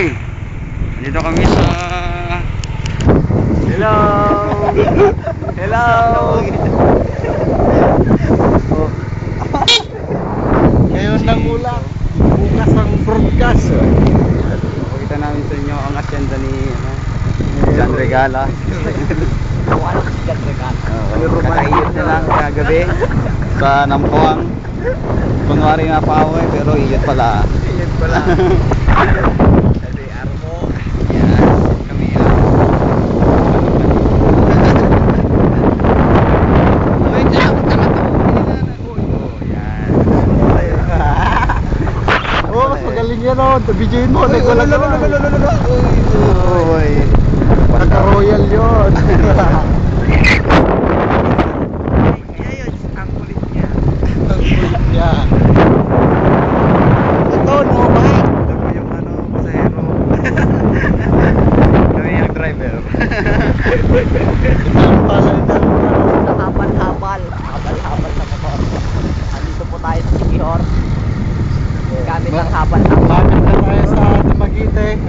Okay, dito kami sa... Hello! Hello! Ngayon lang ulang, bukas ang broadcast. Pakita namin sa inyo ang asyenda ni John Regala. Wala ko si John Regala. Kakaiyot na lang kagabi sa Nampuang. Kunwari nga pa-away pero iyot pala. Iyot pala. Kasi armo. Yan, kami yan. Wait lang, tama to. Yan. Oh, mas magaling yan oh. Bidyoin mo, nagwalang Uy. Naka-royal yun. Kaya yun, ang kulit niya. Ang kulit niya. Ito, no ba? Ito po yung pasahero. Kami yung driver. Ang pala ito. Nakapal-habal. Habal-habal sa motor. Andito po tayo sa Sikihor. Gamit ang habal-habal. Lapit na tayo sa Dumaguete.